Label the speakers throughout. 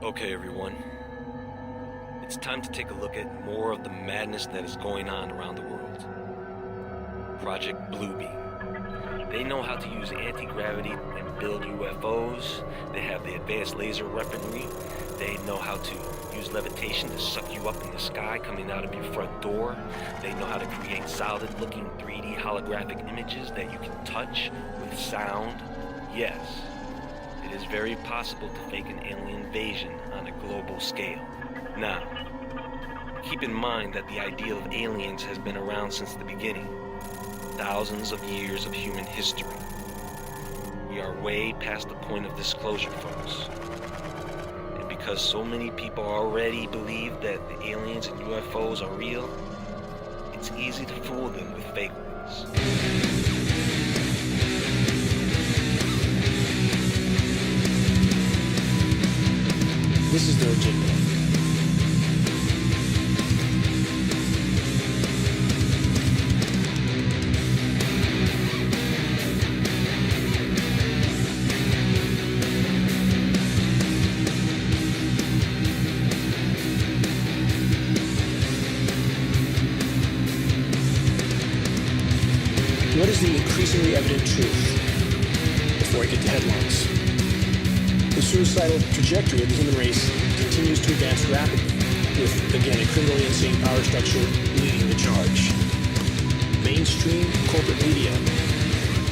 Speaker 1: Okay, everyone. It's time to take a look at more of the madness that is going on around the world. Project Bluebeam. They know how to use anti-gravity and build UFOs. They have the advanced laser weaponry. They know how to use levitation to suck you up in the sky coming out of your front door. They know how to create solid-looking 3D holographic images that you can touch with sound. Yes. It is very possible to fake an alien invasion on a global scale. Now, keep in mind that the idea of aliens has been around since the beginning. Thousands of years of human history. We are way past the point of disclosure, folks. And because so many people already believe that the aliens and UFOs are real, it's easy to fool them with fake ones.
Speaker 2: This is their agenda. What is the increasingly evident truth? Before I get to headlines. The suicidal trajectory of the human race continues to advance rapidly, with, again, a criminally insane power structure leading the charge. Mainstream corporate media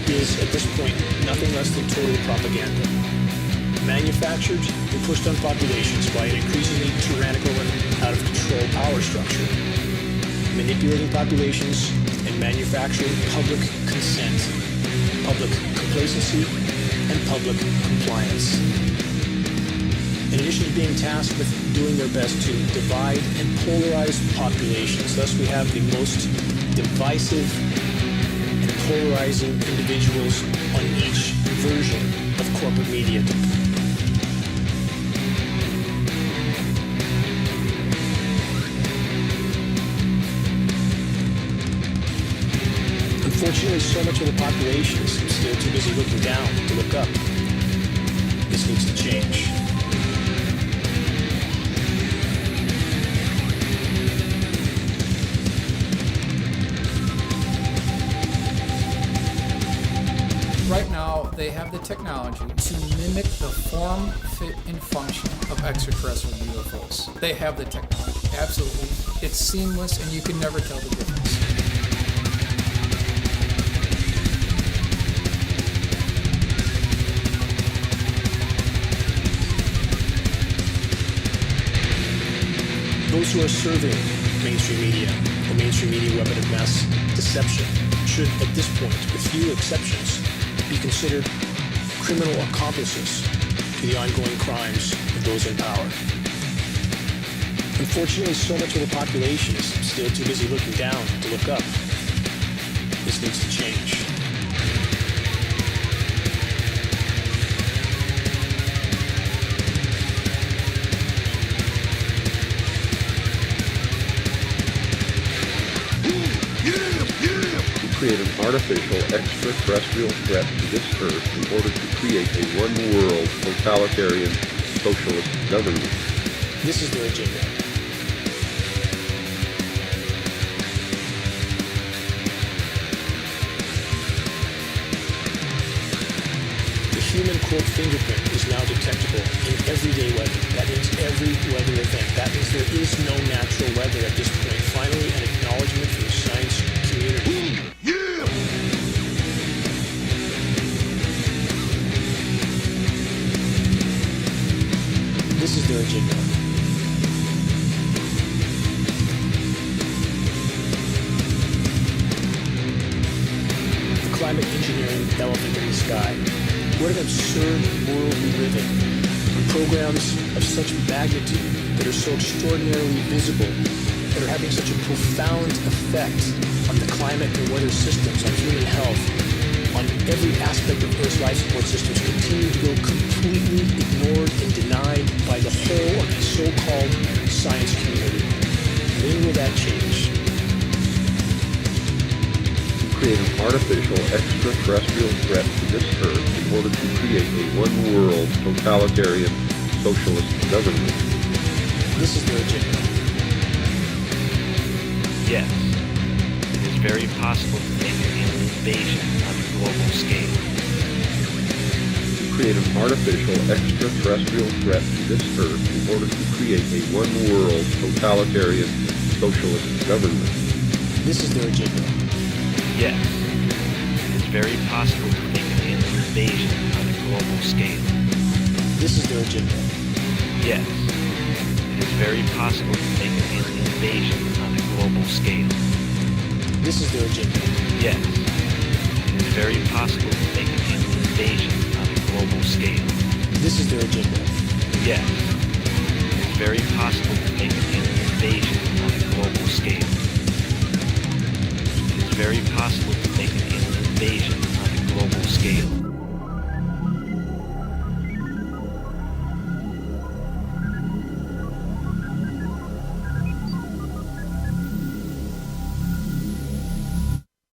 Speaker 2: is, at this point, nothing less than total propaganda. Manufactured and pushed on populations by an increasingly tyrannical and out-of-control power structure, manipulating populations and manufacturing public consent, public complacency, and public compliance. In addition to being tasked with doing their best to divide and polarize populations, thus we have the most divisive and polarizing individuals on each version of corporate media. Unfortunately, so much of the population is still too busy looking down to look up. This needs to change.
Speaker 3: Right now, they have the technology to mimic the form, fit, and function of extraterrestrial UFOs. They have the technology, absolutely. It's seamless, and you can never tell the difference. Those who are serving mainstream media, the mainstream media weapon of mass deception, should, at this point, with few exceptions, be considered criminal accomplices to the ongoing crimes of those in power. Unfortunately, so much of the population is still too busy looking down to look up. This needs to change.
Speaker 4: Create an artificial extraterrestrial threat to this Earth in order to create a one-world totalitarian socialist government.
Speaker 2: This is their agenda. The human quote fingerprint is now detectable in everyday weather. That means every weather event. That means there is no natural weather at this point. Finally, an acknowledgement from the science community. This is their agenda. The climate engineering elephant in the sky. What an absurd world we live in. Programs of such magnitude that are so extraordinarily visible, that are having such a profound effect on the climate and weather systems, on human health, on every aspect of Earth's life support systems, continue to go completely ignored and denied by the whole of the so-called science community. When will that change?
Speaker 4: Create an artificial extraterrestrial threat to this Earth in order to create a one-world totalitarian socialist government.
Speaker 3: This is their agenda.
Speaker 1: Yes, it is very possible to make an alien invasion on a global scale.
Speaker 4: To create an artificial extraterrestrial threat to this Earth in order to create a one-world totalitarian socialist government.
Speaker 3: This is their agenda.
Speaker 1: Yes, it is very possible to make an alien invasion on a global scale.
Speaker 3: This is their agenda.
Speaker 1: Yes, it is very possible to make an alien invasion on a global scale.
Speaker 3: This is their agenda.
Speaker 1: Yes, it is very possible to make an alien invasion on a global scale.
Speaker 3: This is their agenda.
Speaker 1: Yes, it is very possible to make an alien invasion on a global scale. It is very possible to make an alien invasion on a global scale.